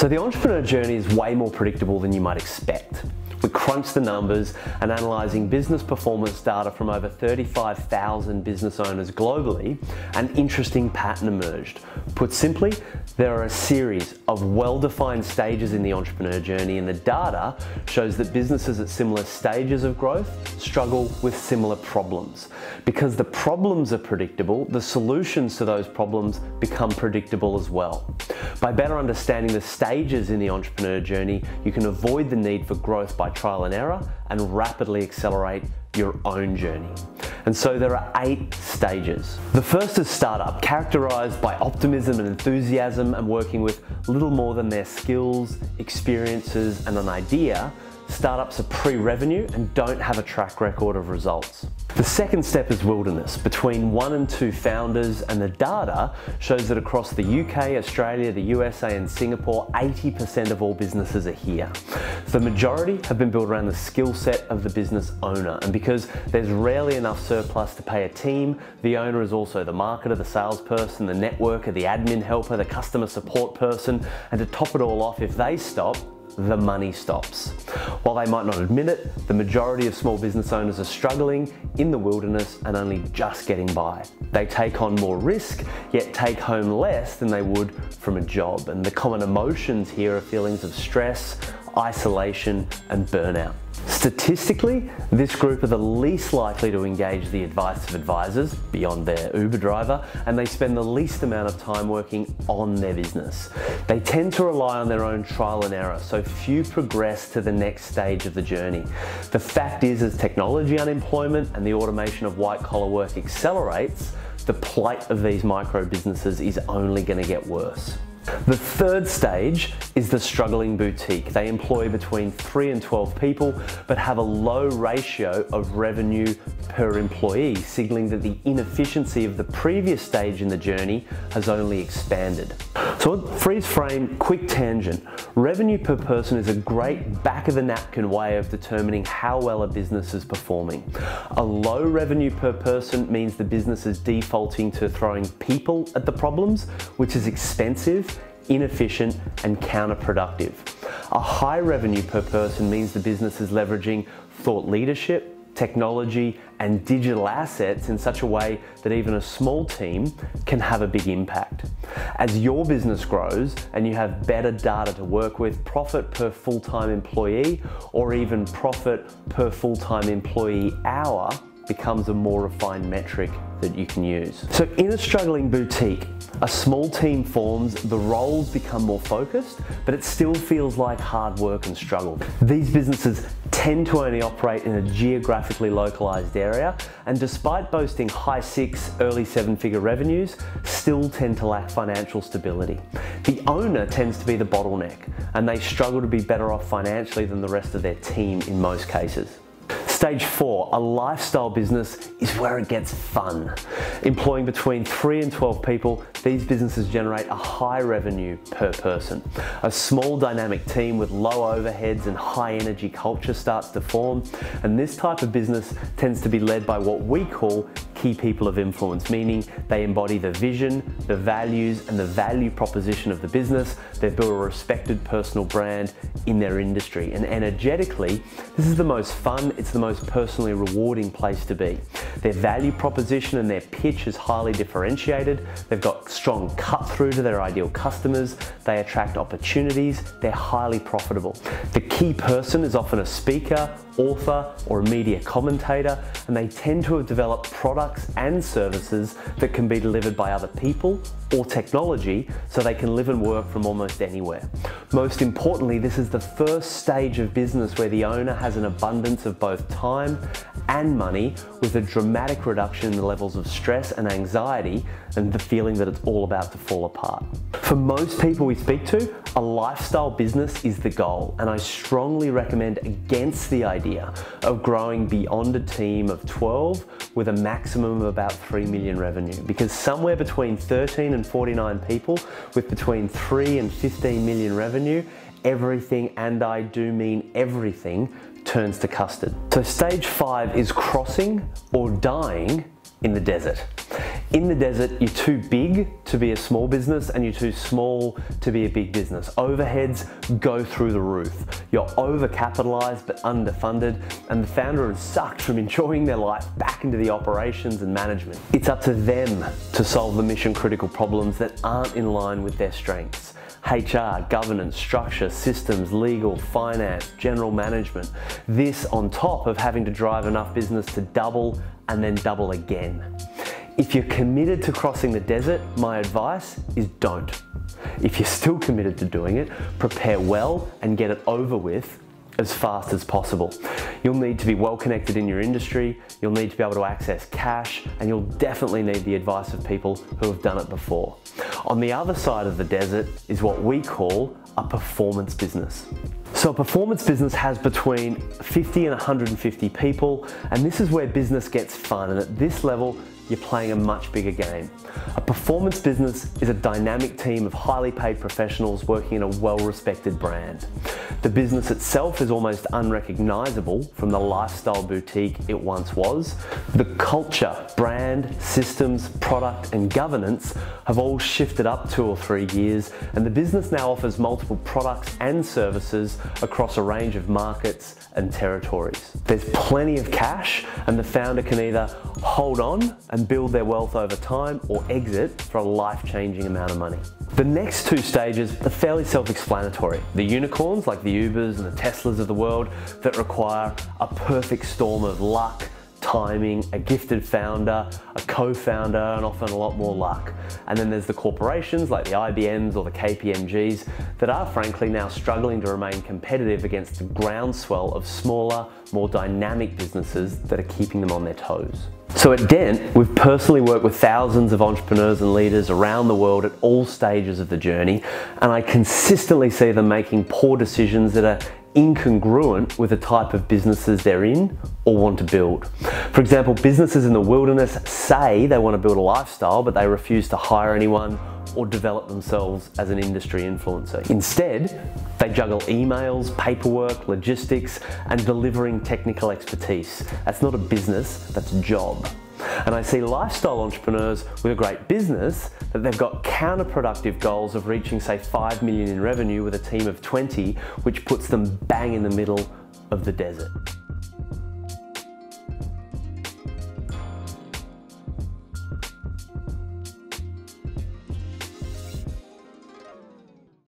So the entrepreneur journey is way more predictable than you might expect. We crunched the numbers and analysing business performance data from over 35,000 business owners globally, an interesting pattern emerged. Put simply, there are a series of well-defined stages in the entrepreneur journey, and the data shows that businesses at similar stages of growth struggle with similar problems. Because the problems are predictable, the solutions to those problems become predictable as well. By better understanding the stages in the entrepreneur journey, you can avoid the need for growth by trial and error and rapidly accelerate your own journey. And so there are 8 stages. The first is startup, characterized by optimism and enthusiasm and working with little more than their skills, experiences, and an idea. Startups are pre-revenue and don't have a track record of results. The second step is wilderness, between 1 and 2 founders, and the data shows that across the UK, Australia, the USA and Singapore, 80% of all businesses are here. The majority have been built around the skill set of the business owner, and because there's rarely enough surplus to pay a team, the owner is also the marketer, the salesperson, the networker, the admin helper, the customer support person, and to top it all off, if they stop, the money stops. While they might not admit it, the majority of small business owners are struggling in the wilderness and only just getting by. They take on more risk, yet take home less than they would from a job. And the common emotions here are feelings of stress, isolation, and burnout. Statistically, this group are the least likely to engage the advice of advisors beyond their Uber driver, and they spend the least amount of time working on their business. They tend to rely on their own trial and error, so few progress to the next stage of the journey. The fact is, as technology unemployment and the automation of white-collar work accelerates, the plight of these micro businesses is only going to get worse. The third stage is the struggling boutique. They employ between 3 and 12 people, but have a low ratio of revenue per employee, signaling that the inefficiency of the previous stage in the journey has only expanded. So freeze frame, quick tangent. Revenue per person is a great back of the napkin way of determining how well a business is performing. A low revenue per person means the business is defaulting to throwing people at the problems, which is expensive, inefficient, and counterproductive. A high revenue per person means the business is leveraging thought leadership, technology, and digital assets in such a way that even a small team can have a big impact. As your business grows and you have better data to work with, profit per full-time employee or even profit per full-time employee hour becomes a more refined metric that you can use. So in a struggling boutique, a small team forms, the roles become more focused, but it still feels like hard work and struggle. These businesses tend to only operate in a geographically localized area, and despite boasting high 6, early 7-figure revenues, still tend to lack financial stability. The owner tends to be the bottleneck, and they struggle to be better off financially than the rest of their team in most cases. Stage 4, a lifestyle business, is where it gets fun. Employing between 3 and 12 people, these businesses generate a high revenue per person. A small dynamic team with low overheads and high energy culture starts to form, and this type of business tends to be led by what we call key people of influence, meaning they embody the vision, the values, and the value proposition of the business. They've built a respected personal brand in their industry, and energetically, this is the most fun, it's the most personally rewarding place to be. Their value proposition and their pitch is highly differentiated. They've got strong cut through to their ideal customers. They attract opportunities. They're highly profitable. The key person is often a speaker, author, or a media commentator, and they tend to have developed products and services that can be delivered by other people or technology, so they can live and work from almost anywhere. Most importantly, this is the first stage of business where the owner has an abundance of both time and money, with a dramatic reduction in the levels of stress and anxiety and the feeling that it's all about to fall apart. For most people we speak to, a lifestyle business is the goal, and I strongly recommend against the idea of growing beyond a team of 12 with a maximum of about 3 million revenue, because somewhere between 13 and 49 people with between 3 and 15 million revenue, everything, and I do mean everything, turns to custard. So stage 5 is crossing or dying in the desert. In the desert, you're too big to be a small business and you're too small to be a big business. Overheads go through the roof. You're overcapitalized but underfunded, and the founder is sucked from enjoying their life back into the operations and management. It's up to them to solve the mission-critical problems that aren't in line with their strengths. HR, governance, structure, systems, legal, finance, general management. This on top of having to drive enough business to double and then double again. If you're committed to crossing the desert, my advice is don't. If you're still committed to doing it, prepare well and get it over with as fast as possible. You'll need to be well connected in your industry, you'll need to be able to access cash, and you'll definitely need the advice of people who have done it before. On the other side of the desert is what we call a performance business. So a performance business has between 50 and 150 people, and this is where business gets fun, and at this level, you're playing a much bigger game. A performance business is a dynamic team of highly paid professionals working in a well-respected brand. The business itself is almost unrecognizable from the lifestyle boutique it once was. The culture, brand, systems, product, and governance have all shifted up 2 or 3 years, and the business now offers multiple products and services across a range of markets and territories. There's plenty of cash, and the founder can either hold on and build their wealth over time or exit for a life-changing amount of money. The next 2 stages are fairly self-explanatory. The unicorns, like the Ubers and the Teslas of the world, that require a perfect storm of luck, timing, a gifted founder, a co-founder, and often a lot more luck. And then there's the corporations like the IBMs or the KPMGs that are frankly now struggling to remain competitive against the groundswell of smaller, more dynamic businesses that are keeping them on their toes. So at Dent, we've personally worked with thousands of entrepreneurs and leaders around the world at all stages of the journey, and I consistently see them making poor decisions that are incongruent with the type of businesses they're in or want to build. For example, businesses in the wilderness say they want to build a lifestyle, but they refuse to hire anyone or develop themselves as an industry influencer. Instead, they juggle emails, paperwork, logistics, and delivering technical expertise. That's not a business, that's a job. And I see lifestyle entrepreneurs with a great business that they've got counterproductive goals of reaching, say, 5 million in revenue with a team of 20, which puts them bang in the middle of the desert.